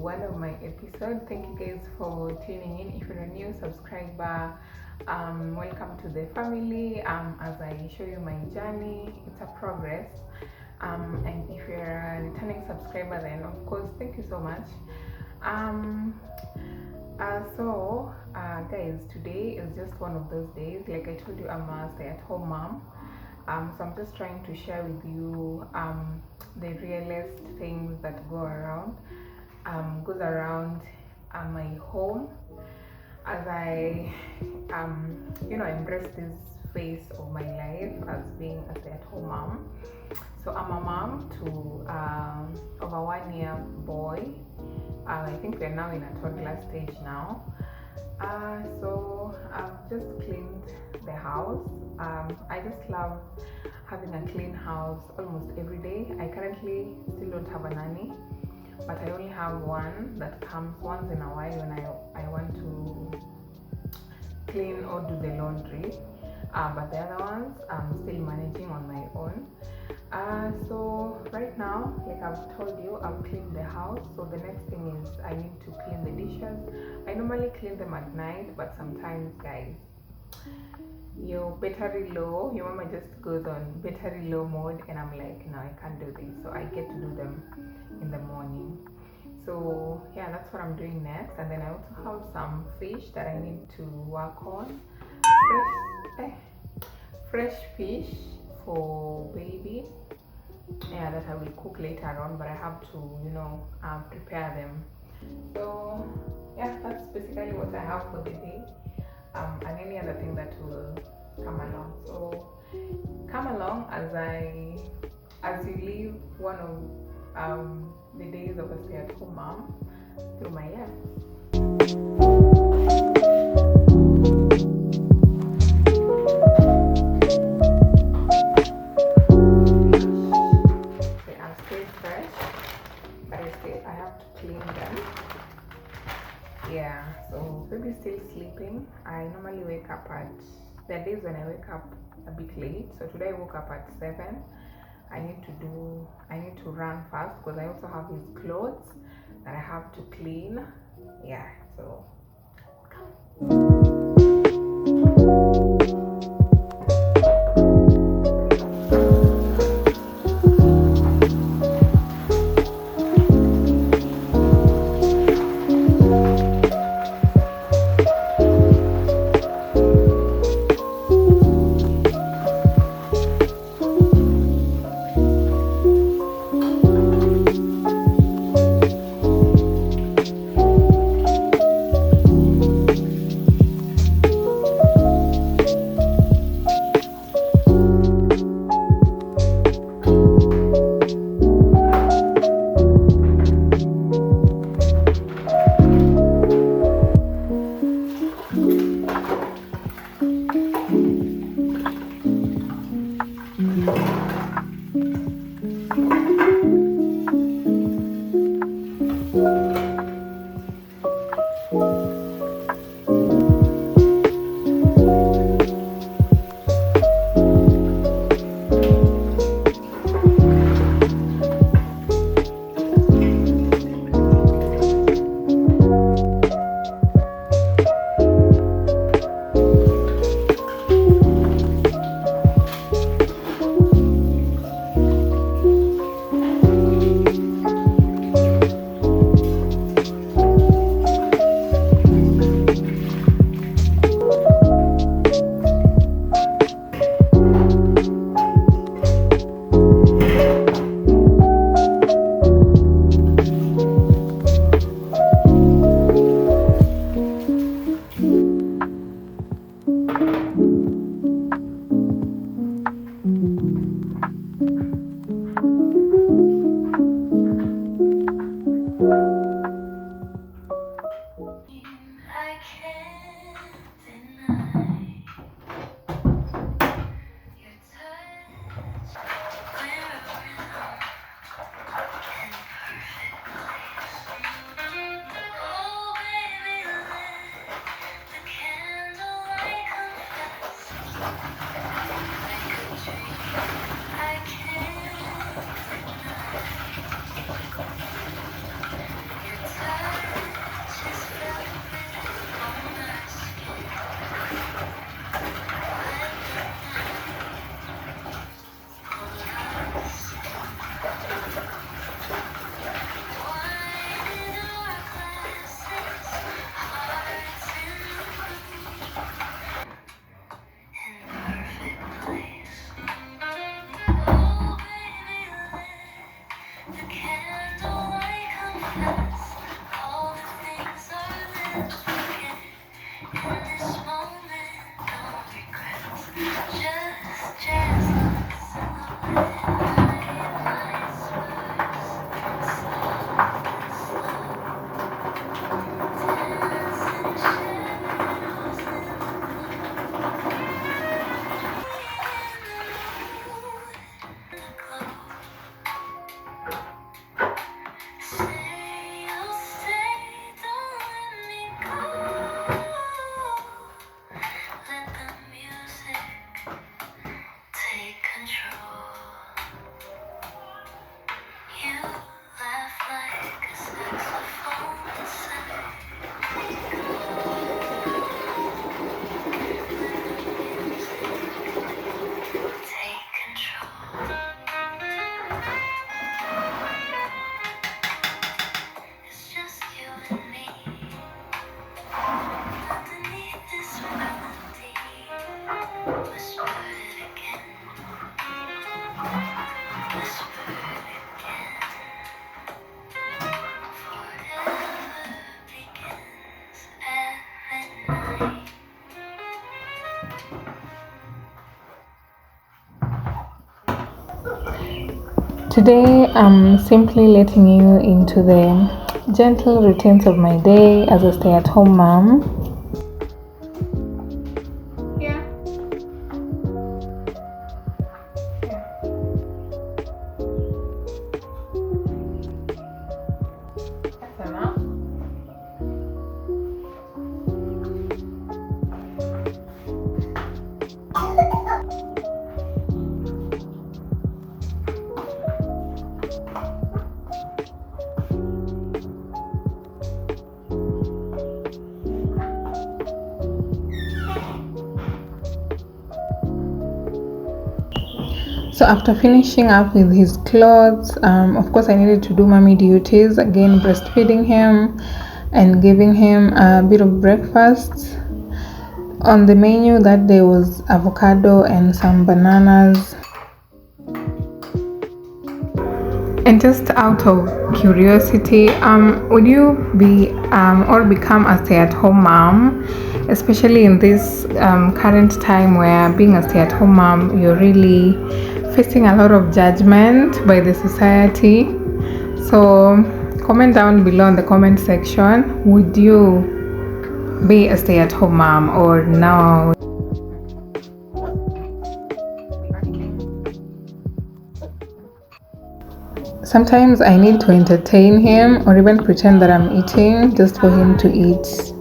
one of my episodes. Thank you guys for tuning in. If you're a new subscriber, welcome to the family. As I show you my journey, it's a progress. And if you're a returning subscriber, then of course, thank you so much. Guys, today is just one of those days. Like I told you, I'm a stay-at-home mom. So I'm just trying to share with you the realest things that goes around my home as I embrace this phase of my life as being a stay-at-home mom. So I'm a mom to of a 1-year boy. I think we're now in a toddler stage now. So I've just cleaned the house. I just love having a clean house almost every day. I currently still don't have a nanny, but I only have one that comes once in a while when I want to clean or do the laundry. But the other ones I'm still managing on my own. So right now, like I've told you, I've cleaned the house. So the next thing is I need to clean the dishes. I normally clean them at night, but sometimes, guys, your battery low, your mama just goes on battery low mode, and I'm like, no, I can't do this. So I get to do them in the morning. So yeah, that's what I'm doing next. And then I also have some fish that I need to work on. Fresh fish for baby, yeah, that I will cook later on, but I have to prepare them. So yeah, that's basically what I have for the day, and any other thing that will come along. So come along as you live one of the days of a stay-at-home mom through my life. I have to clean them. Yeah, so baby's still sleeping. I normally wake up there are days when I wake up a bit late. So today I woke up at 7. I need to run fast because I also have his clothes that I have to clean. Yeah, so Today, I'm simply letting you into the gentle routines of my day as a stay at home mom. Yeah. That's enough. So after finishing up with his clothes, of course I needed to do mommy duties again, breastfeeding him and giving him a bit of breakfast. On the menu that day was avocado and some bananas. And just out of curiosity, would you be or become a stay-at-home mom, especially in this current time where being a stay-at-home mom, you're really facing a lot of judgment by the society? So comment down below in the comment section, would you be a stay-at-home mom or no? Sometimes I need to entertain him or even pretend that I'm eating just for him to eat.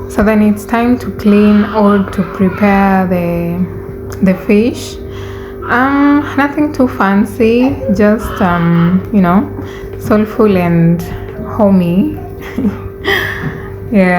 So then it's time to clean or to prepare the fish. Nothing too fancy, just soulful and homey. Yeah.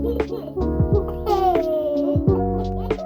Now if I tell you this all the time, how is mama going to eat?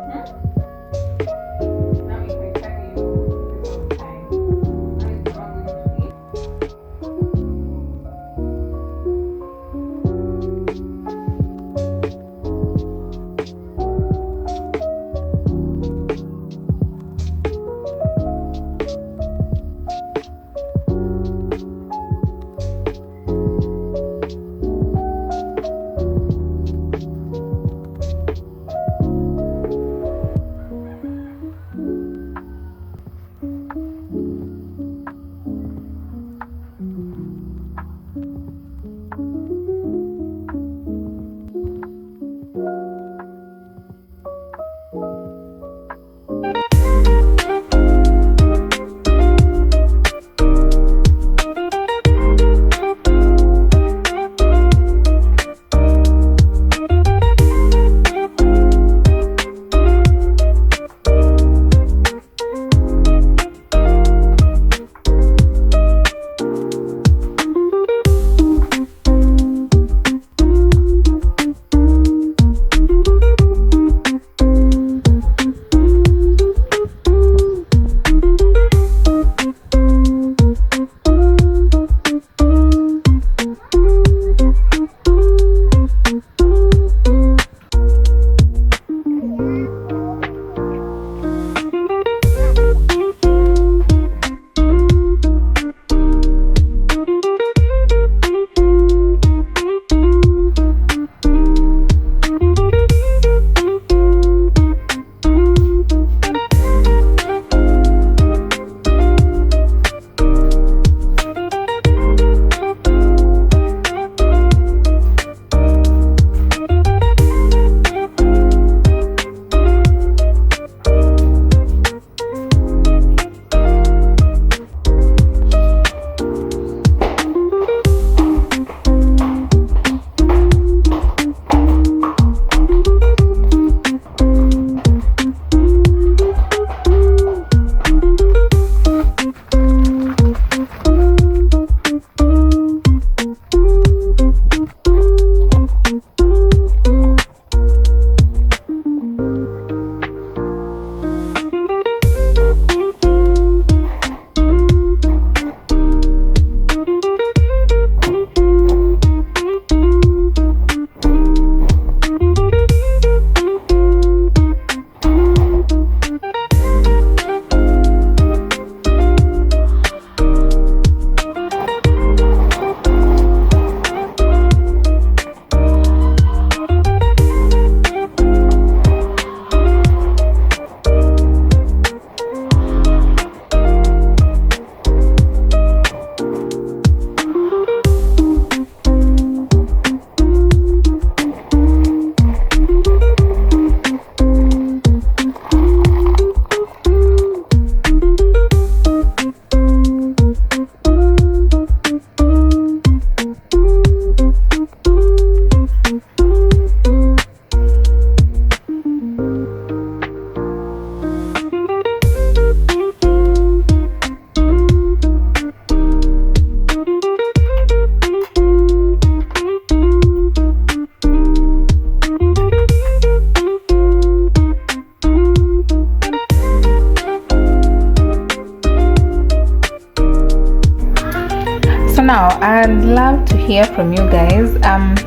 Now I'd love to hear from you guys.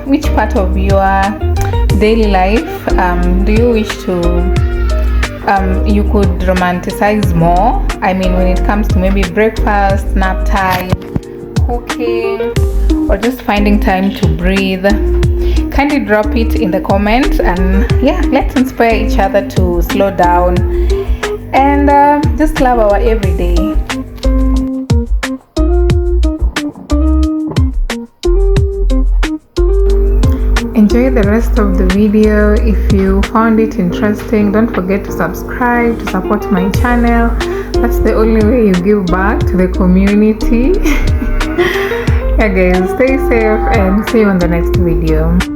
Which part of your daily life do you wish to you could romanticize more? I mean, when it comes to maybe breakfast, nap time, cooking, or just finding time to breathe. Kindly drop it in the comments, and yeah, let's inspire each other to slow down and just love our everyday. Enjoy the rest of the video. If you found it interesting, don't forget to subscribe to support my channel. That's the only way you give back to the community. Yeah guys, stay safe and see you on the next video.